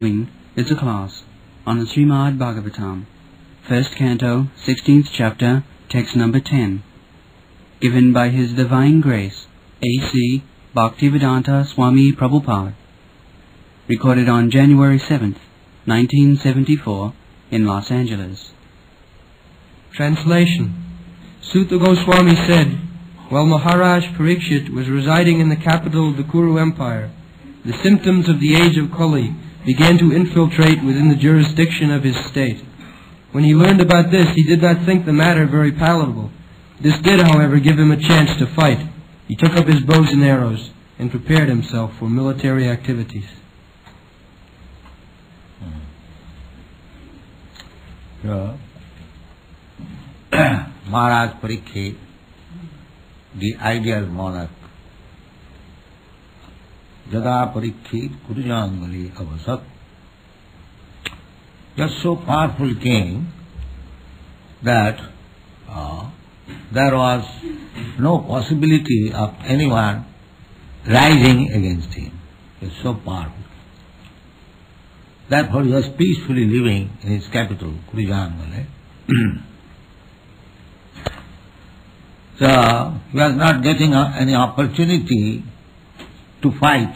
Is a class on the Srimad Bhagavatam, first canto, 16th chapter, text number 10, given by His Divine Grace, A.C. Bhaktivedanta Swami Prabhupada, recorded on January 7th, 1974, in Los Angeles. Translation. Suta Gosvami said, while Maharaja Pariksit was residing in the capital of the Kuru Empire, the symptoms of the age of Kali began to infiltrate within the jurisdiction of his state. When he learned about this, he did not think the matter very palatable. This did, however, give him a chance to fight. He took up his bows and arrows and prepared himself for military activities. Maharaja Pariksit, the ideal monarch, Jada Pariksit Kurujangali Avasat, just so powerful king that there was no possibility of anyone rising against him. He was so powerful. Therefore he was peacefully living in his capital, Kurujangali. So he was not getting any opportunity to fight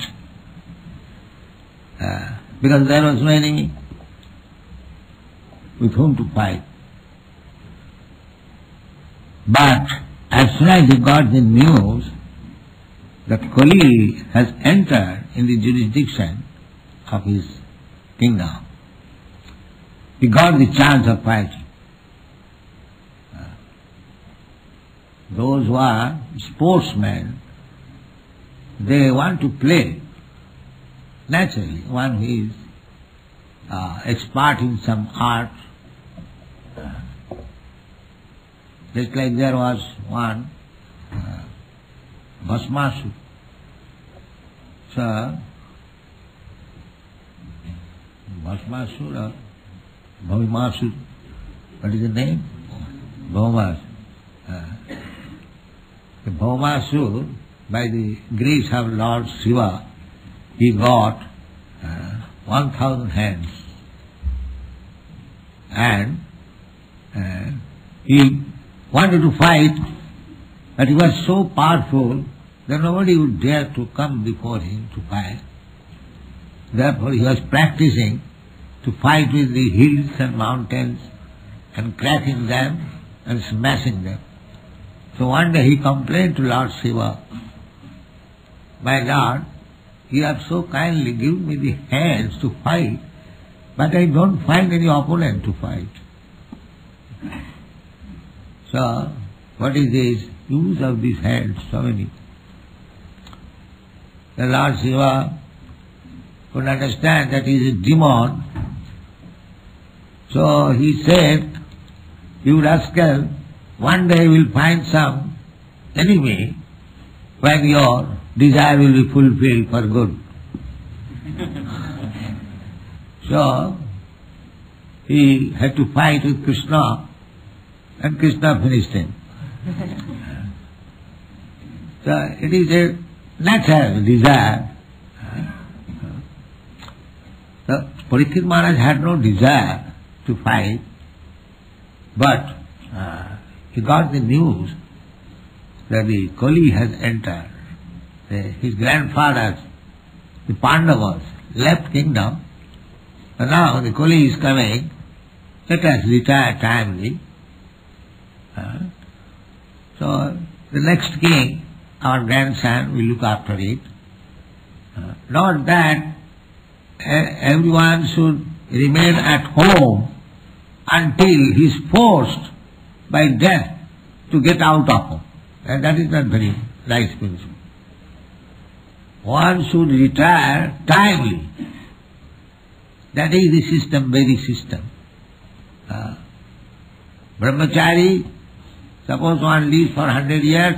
because there was no enemy with whom to fight. But as soon as he got the news that Kali has entered in the jurisdiction of his kingdom, he got the chance of fighting. Those who are sportsmen, they want to play. Naturally, one who is expert in some art, just like there was one Bhasmasur. So, Bhasmasur or Bhavimasur, what is the name? Bhavamasur. The Bhavamasur, by the grace of Lord Shiva, he got 1,000 hands. And he wanted to fight, but he was so powerful that nobody would dare to come before him to fight. Therefore he was practicing to fight with the hills and mountains and cracking them and smashing them. So one day he complained to Lord Shiva, "My Lord, you have so kindly given me the hands to fight, but I don't find any opponent to fight. So, what is this use of these hands, so many?" The Lord Shiva could understand that he is a demon. So he said, "You rascal, one day you will find some enemy when your desire will be fulfilled for good." So he had to fight with Krishna, and Krishna finished him. So it is a natural desire. So Pariksit Maharaj had no desire to fight, but he got the news that the Kali has entered. His grandfathers, the Pandavas, left kingdom, and now the Kali is coming. Let us retire timely. So the next king, our grandson, will look after it. Not that everyone should remain at home until he is forced by death to get out of home. And that is not very nice principle. One should retire timely. That is the system, Vedic system. Brahmachari, suppose one lives for 100 years,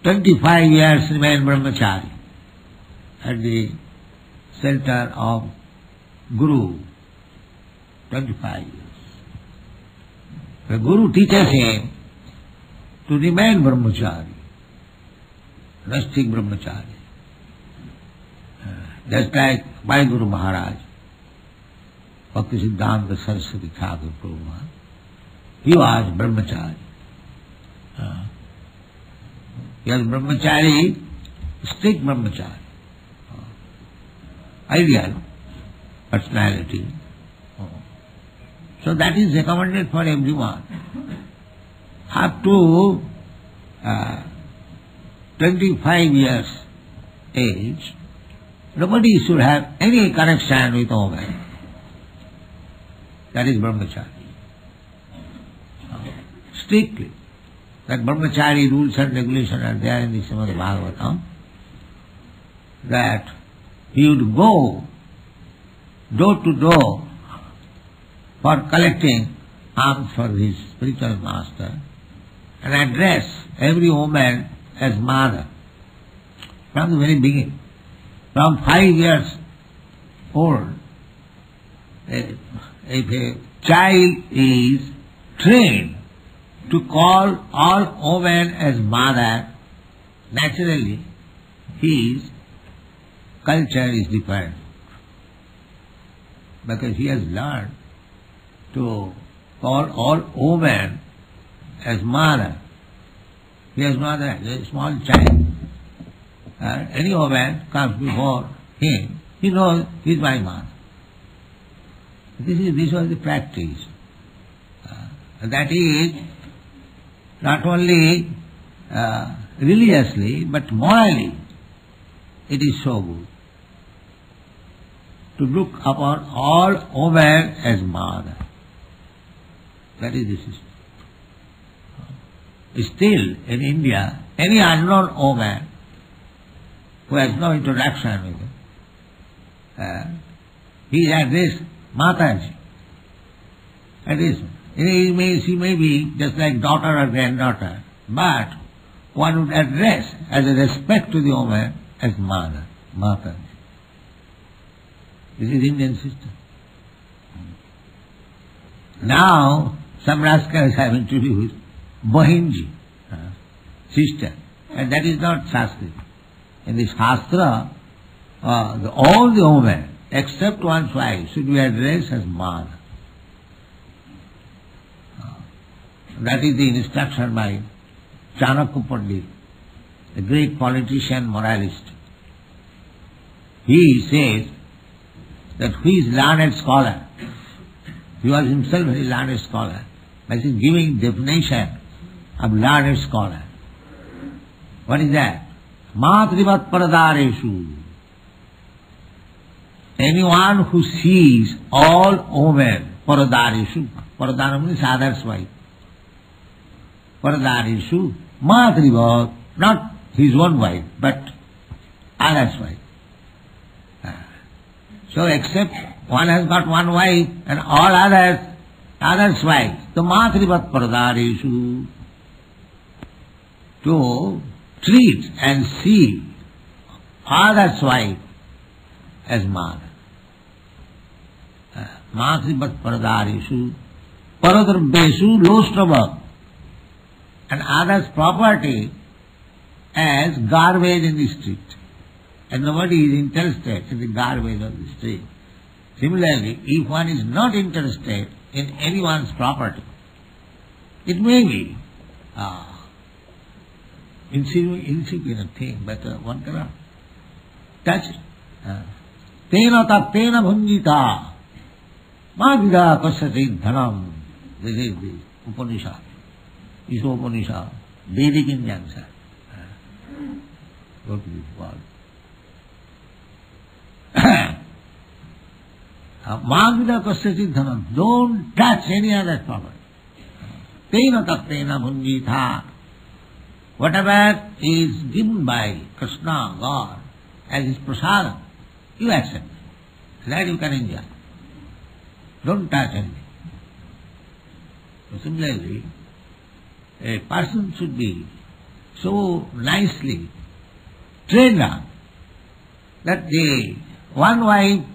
25 years remain brahmachari at the center of Guru, 25 years. The Guru teaches him to remain brahmachari, rustic brahmachari. Just like my Guru Maharaj, Bhakti Siddhanta Saraswati Thakur Prabhupada. He was brahmachari. He was brahmachari, strict brahmachari. Ideal personality. So that is recommended for everyone. Up to 25 years age, nobody should have any connection with woman. That is brahmachari. Strictly. That brahmachari rules and regulations are there in the Srimad Bhagavatam, that he would go door to door for collecting alms for his spiritual master and address every woman as mother from the very beginning. From 5 years old, if a child is trained to call all women as mother, naturally his culture is different, because he has learned to call all women as mother. He has mother as a small child. Any woman comes before him, he knows he is my mother. This was the practice. That is not only religiously but morally it is so good to look upon all women as mother. That is the system. Still in India, any unknown woman who has no introduction with him, he is addressed Mataji. That is, she may be just like daughter or granddaughter, but one would address as a respect to the woman as mother, Mataji. This is Indian system. Now, some rascals have introduced Bahinji, sister, and that is not Sanskrit. In the Shastra, all the women, except one's wife, should be addressed as mother. That is the instruction by Chanakya Pandit, the great politician, moralist. He says that he is learned scholar. He was himself a learned scholar. That is giving definition of learned scholar. What is that? Matrivat paradareshu. Anyone who sees all women, paradareshu, paradara means other's wife. Paradareshu, matrivat, not his own wife, but other's wife. So except one has got one wife and all others' wives, the matrivat paradareshu, to treat and see father's wife as mother. Matrivat paradareshu, paradrabeshu loshtava, and others' property as garbage in the street. And nobody is interested in the garbage of the street. Similarly, if one is not interested in anyone's property, it may be insignificant thing, but one cannot touch it. Tena tapena bhunjita madhida pasati dhanam. This is the Upanishad. This Upanishad, Vedic injunction. Go to this world. Madhida pasati dhanam. Don't touch any other property. Tena tapena bhunjita. Whatever is given by Krishna, God, as his prasadam, you accept. That you can enjoy. Don't touch anything. So similarly, a person should be so nicely trained up that the one wife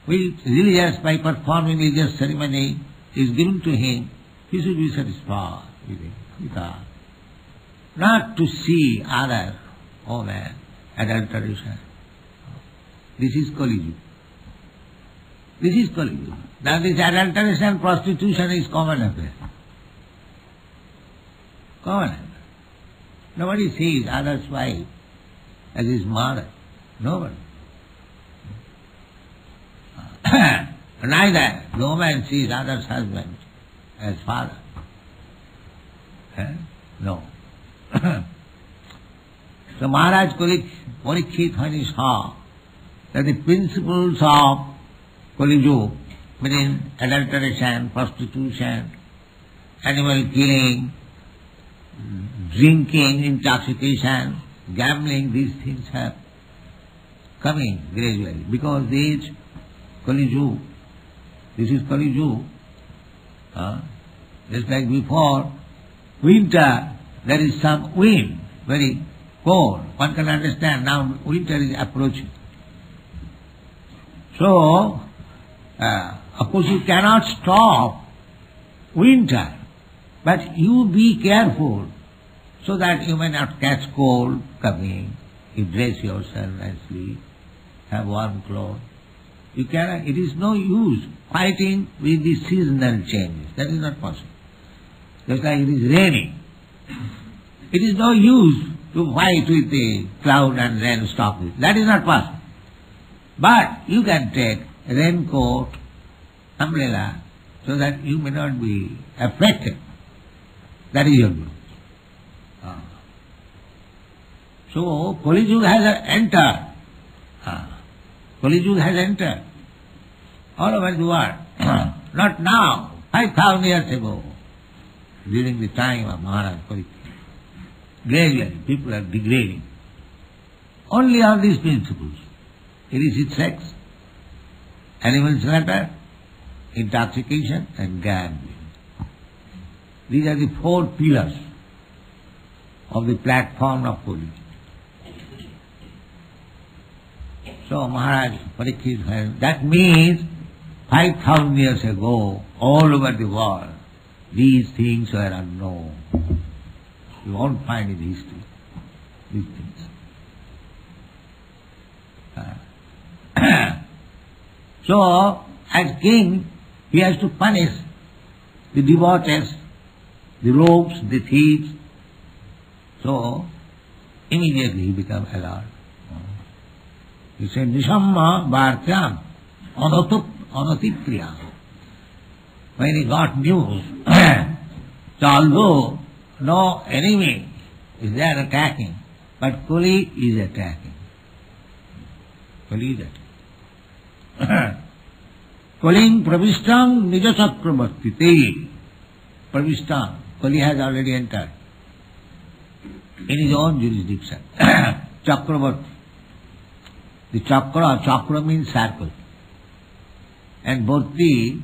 which religious, by performing religious ceremony is given to him, he should be satisfied with it, with her. Not to see other women, adulteration. This is Kali Yuga. This is Kali Yuga. Now this adulteration, prostitution is common affair. Common affair. Nobody sees other's wife as his mother. Nobody. Neither the woman sees other's husband as father. No. So Maharaja Pariksit, when he saw that the principles of Kali Yuga, meaning adulteration, prostitution, animal killing, drinking, intoxication, gambling, these things are coming gradually. Because this Kali Yuga, this is Kali Yuga. Just like before, winter, there is some wind, very cold. One can understand now winter is approaching. So, of course you cannot stop winter, but you be careful so that you may not catch cold coming. You dress yourself nicely, have warm clothes. You cannot, it is no use fighting with the seasonal changes. That is not possible. Just like it is raining. It is no use to fight with the cloud and rain, stop it. That is not possible. But you can take a raincoat, umbrella, so that you may not be affected. That is your duty. So, Kali Yuga has entered. Kali Yuga has entered all over the world. Not now, 5,000 years ago, during the time of Maharaja Pariksit. Gradually, people are degrading. Only on these principles. Illicit sex, animal slaughter, intoxication and gambling. These are the 4 pillars of the platform of Kali. So Maharaj Pariksit, that means 5,000 years ago, all over the world, these things were unknown. You won't find in history these things. So, as king, he has to punish the devotees, the rogues, the thieves. So, immediately he becomes alert. He said, Nishamma Bhartyam Anatipriyam. When he got news, so although no enemy is there attacking, but Kali is attacking. Kali is attacking. Kaling Pravishtam Nija Chakravartite. Pravishtam. Kali has already entered in his own jurisdiction. Chakravarti. The chakra means circle. And Bharti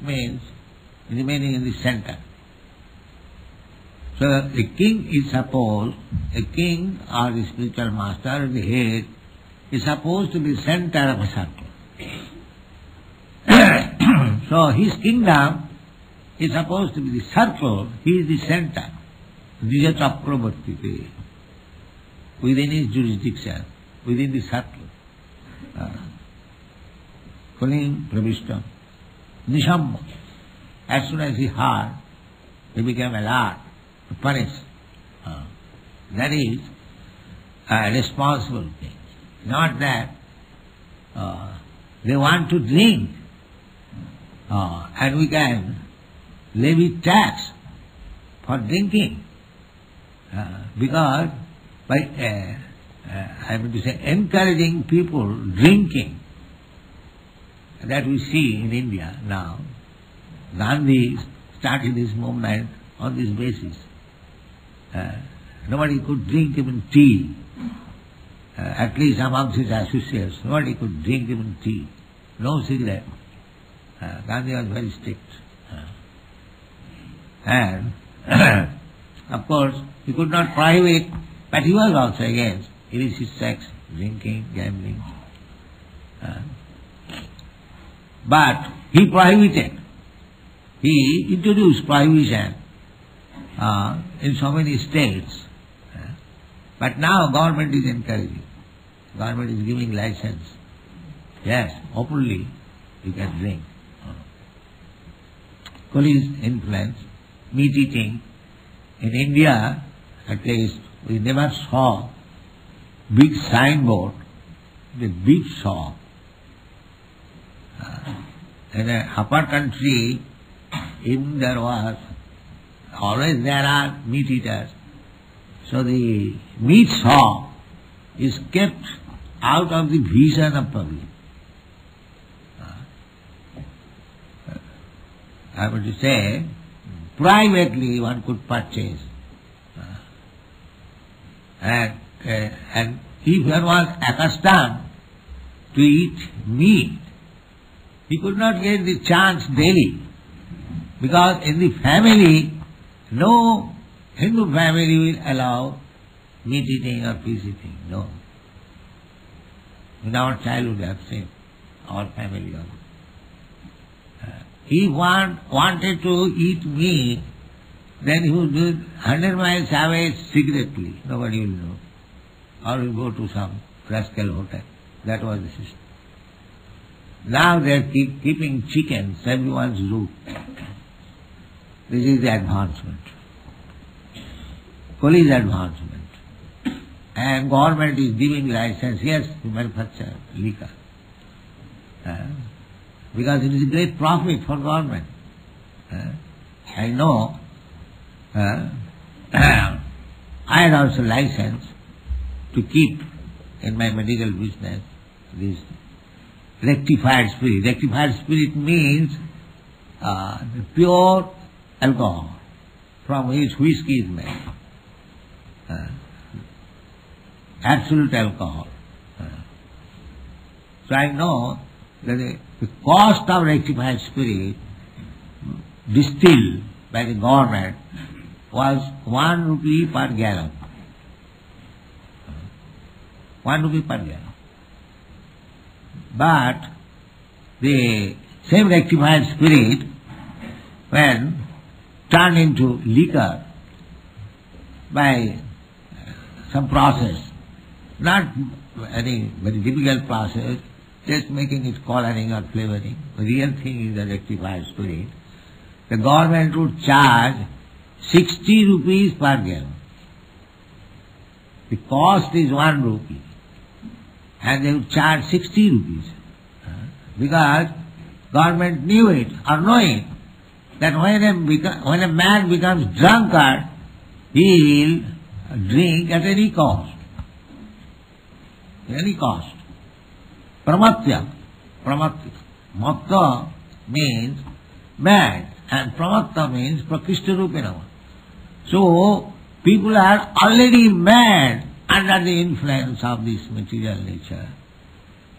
means remaining in the center. So a king is supposed, a king or the spiritual master, the head, is supposed to be center of a circle. So his kingdom is supposed to be the circle, he is the center. Nija Chakravarti, within his jurisdiction, within the circle. Kaling Pravishtam. Nishamma. As soon as he heard, he became alert to punish. That is a responsible thing. Not that they want to drink and we can levy tax for drinking. Because by, I mean to say, encouraging people drinking, that we see in India now, Gandhi started his movement on this basis. Nobody could drink even tea. At least amongst his associates, nobody could drink even tea. No cigarette. Gandhi was very strict. And of course, he could not prohibit, but he was also against illicit sex, drinking, gambling. But he prohibited. He introduced prohibition in so many states. But now government is encouraging. Government is giving license. Yes, openly you can drink. Kuli's influence, meat eating. In India, at least, we never saw big signboard, the beef shop. In the upper country, even there are meat eaters. So the meat shop is kept out of the vision of public. I want to say, privately one could purchase. And if one was accustomed to eat meat, he could not get the chance daily. Because in the family, no Hindu family will allow meat eating or fish eating. No. In our childhood we have seen, our family also. He wanted to eat meat, then he would do it 100 miles away secretly. Nobody will know. Or will go to some rascal hotel. That was the system. Now they are keeping chickens, everyone's roof. This is the advancement. Police advancement. And government is giving license, yes, to manufacture liquor. Because it is a great profit for government. I know, I had also license to keep in my medical business this rectified spirit. Rectified spirit means the pure alcohol from which whiskey is made. Absolute alcohol. So I know that the cost of rectified spirit distilled by the government was 1 rupee per gallon. 1 rupee per gallon. But the same rectified spirit, when turned into liquor by some process, not any very difficult process, just making it coloring or flavoring. The real thing is the rectified spirit. The government would charge 60 rupees per gallon. The cost is 1 rupee. And they would charge 60 rupees. Because government knew it or know it, that when a man becomes drunkard, he will drink at any cost. Any cost. Pramatya. Matta means mad, and pramatta means prakishtarupinama. So, people are already mad under the influence of this material nature.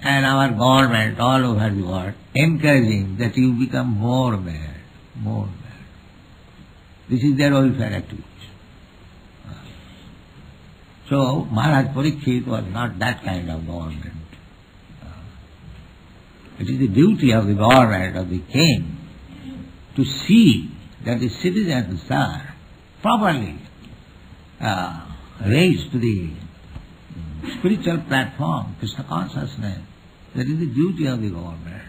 And our government all over the world encouraging that you become more mad, more mad. This is their welfare activities. So, Maharaja Pariksit was not that kind of government. It is the duty of the government, of the king, to see that the citizens are properly raised to the spiritual platform, Krishna consciousness. That is the duty of the government.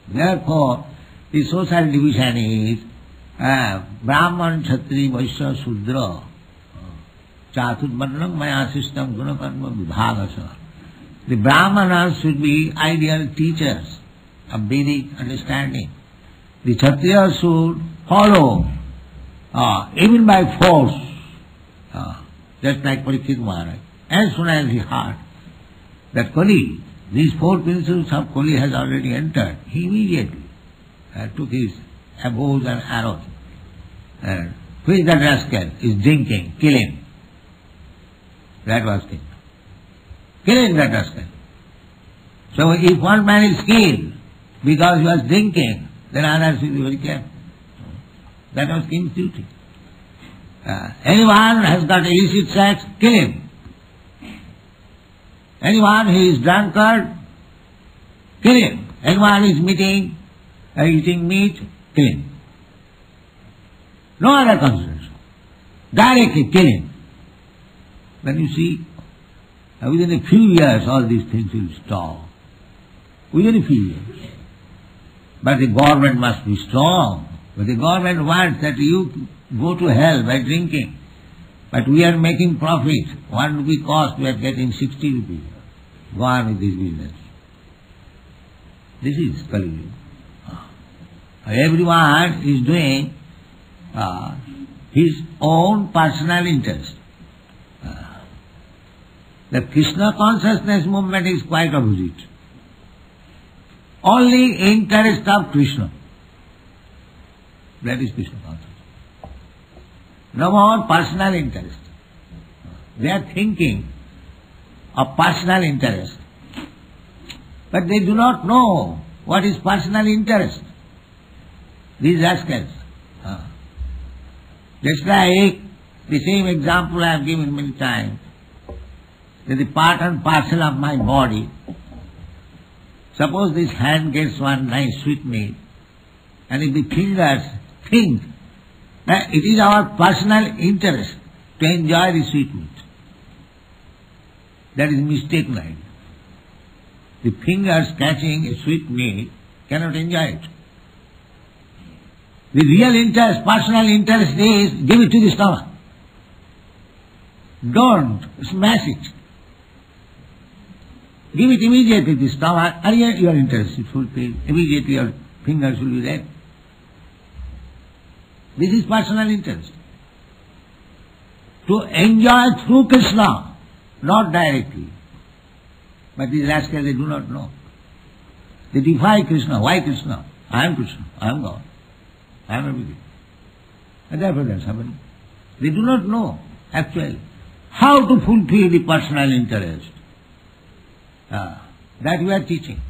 Therefore, the social division is Brahman, Kshatri, Vaishya, Shudra, Chaturvarnam Maya system, Gunakarma, Vibhagasa. The Brahmanas should be ideal teachers of Vedic understanding. The Kshatriyas should follow, even by force, just like Pariksit Maharaj. As soon as he heard that Kali, these 4 principles of Kali has already entered, he immediately took his bows and arrows. And who is that rascal? Is drinking, kill him. That was king. Kill him, that rascal. So if one man is killed because he was drinking, then others will be very careful. That was king's duty. Anyone has got illicit sex, kill him. Anyone who is drunkard, kill him. Anyone who is eating meat, kill him. No other consideration. Directly kill him. Then you see, within a few years all these things will stop. Within a few years. But the government must be strong. But the government wants that you go to hell by drinking. But we are making profit. 1 rupee cost, we are getting 60 rupees. Go on with this business. This is Kali Yuga. Everyone is doing his own personal interest. The Krishna consciousness movement is quite opposite. Only interest of Krishna. That is Krishna consciousness. No more personal interest. They are thinking of personal interest. But they do not know what is personal interest. These rascals. Just like the same example I have given many times, that the part and parcel of my body, suppose this hand gets one nice sweetmeat, and if the fingers think that it is our personal interest to enjoy the sweetmeat, that is mistaken idea. The fingers catching a sweetmeat cannot enjoy it. The real interest, personal interest is give it to the stomach. Don't smash it. Give it immediately to the stomach, and your interest is fulfilled. Immediately your fingers will be there. This is personal interest. To enjoy through Krishna, not directly. But these rascals, they do not know. They defy Krishna. Why Krishna? I am Krishna. I am God. I am everything. And therefore they are suffering. They do not know, actually, how to fulfill the personal interest. That we are teaching.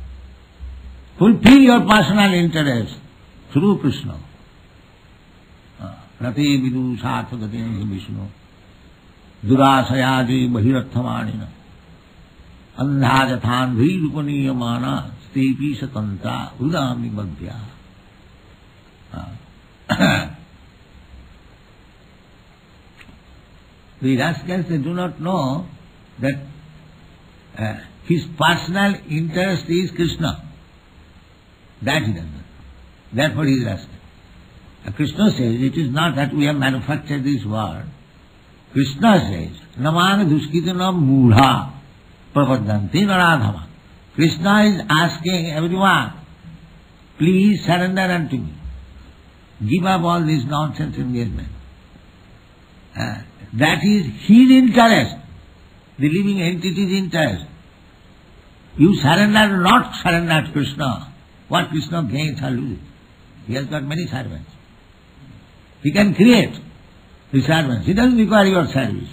Fulfill your personal interest through Krishna. Rate vidu sarthagatim Vishnu durasayadi bahirathamanina andhajathan dhirupaniya stepi satantra udami madhya. The rascals, they do not know that his personal interest is Krishna. That he does not. Therefore he is rascal. Krishna says, it is not that we have manufactured this word. Krishna says, Namana duskitana mudha prapadanti naradhama. Krishna is asking everyone, please surrender unto me. Give up all this nonsense engagement. That is his interest, the living entity's interest. You surrender, not surrender to Krishna. What Krishna gains or loses? He has got many servants. He can create the servants. He doesn't require your service.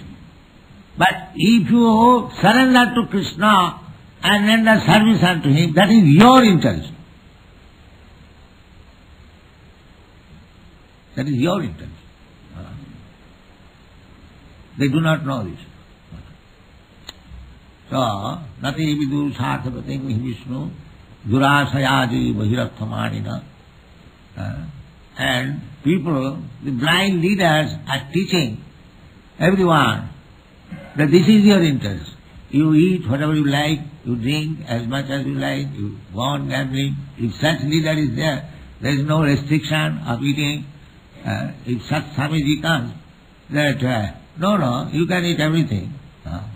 But if you surrender to Krishna and render service unto him, that is your interest. That is your interest. They do not know this. So, nati vidu sarthagatim Vishnu durasayadi bahirathamanina. And people, the blind leaders are teaching everyone that this is your interest. You eat whatever you like, you drink as much as you like, you go on gambling. If such leader is there, there is no restriction of eating. If such Swamiji comes, that no, you can eat everything.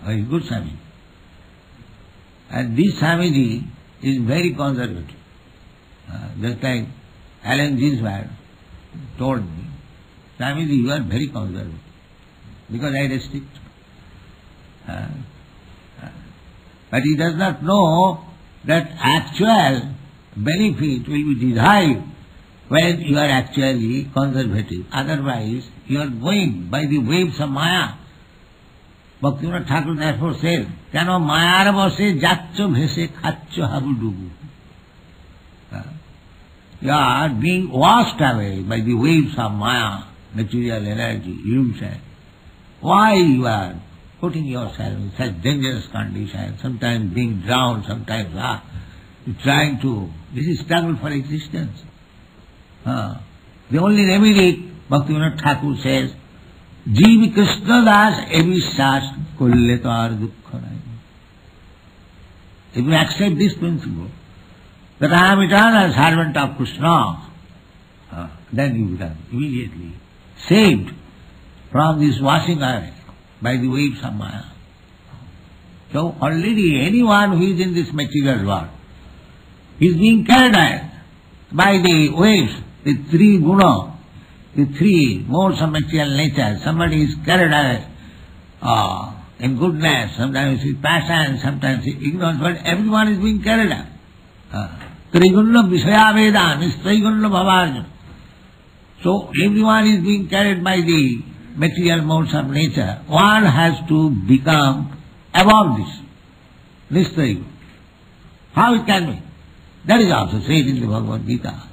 Very good Swamiji. And this Swamiji is very conservative. Just like Alan Gisward told me, Swamiji, you are very conservative, because I restrict. But he does not know that actual benefit will be derived when you are actually conservative. Otherwise, you are going by the waves of Maya. Bhaktivinoda Thakur therefore says, Keno Mayar bose jaccho bhese kaccho habudubu. You are being washed away by the waves of Maya, material energy, illusion. Why you are putting yourself in such dangerous conditions, sometimes being drowned, sometimes trying to, this is struggle for existence. The only remedy, Bhaktivinoda Thakur says, Jivi Krishna das evisas kulletar dukkha. If you accept this principle, that I am eternal servant of Krishna, then you become immediately saved from this washing away by the waves of Maya. So already anyone who is in this material world is being carried away by the waves, the three guna, the three modes of material nature. Somebody is carried away in goodness, sometimes in passion, sometimes in ignorance, but everyone is being carried away. Trigunna Vishaya Veda, Nistraigunna Bhavarjuna. So everyone is being carried by the material modes of nature. One has to become above this. Nistraigunna. How it can be? That is also said in the Bhagavad Gita.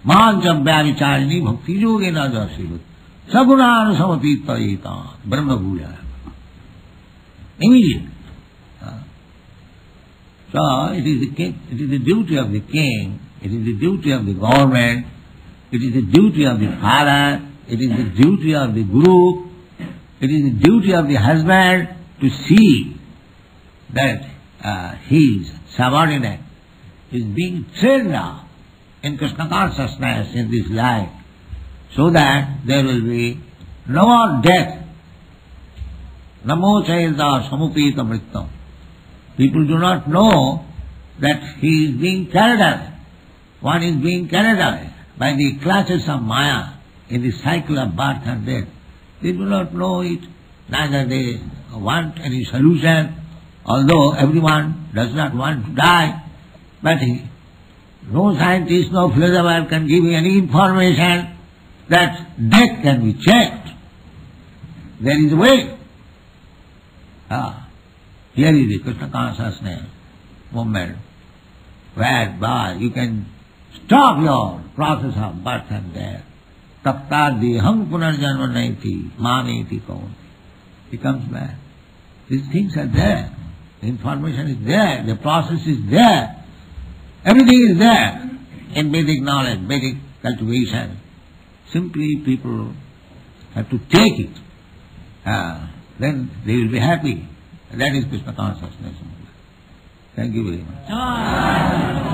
Mancha Vyavicharini Bhakti Yogena Jasivat Sagunana Samatita Yeta Brahma Bhuya. Immediately. So it is the duty of the king, it is the duty of the government, it is the duty of the father, it is the duty of the guru, it is the duty of the husband to see that his subordinate is being trained up in Krishna consciousness in this life, so that there will be no more death. Namo chayada samupita mrittam. People do not know that he is being carried away. One is being carried away by the clutches of Maya in the cycle of birth and death. They do not know it, neither they want any solution, although everyone does not want to die, but no scientist, no philosopher can give you any information that death can be checked. There is a way. Here is the Krishna consciousness movement, whereby you can stop your process of birth and death. Taptadiham punarjanma naiti, maneti kaun. He comes back. These things are there. The information is there. The process is there. Everything is there in Vedic knowledge, Vedic cultivation. Simply people have to take it. Then they will be happy. That is Krishna consciousness. Thank you very much.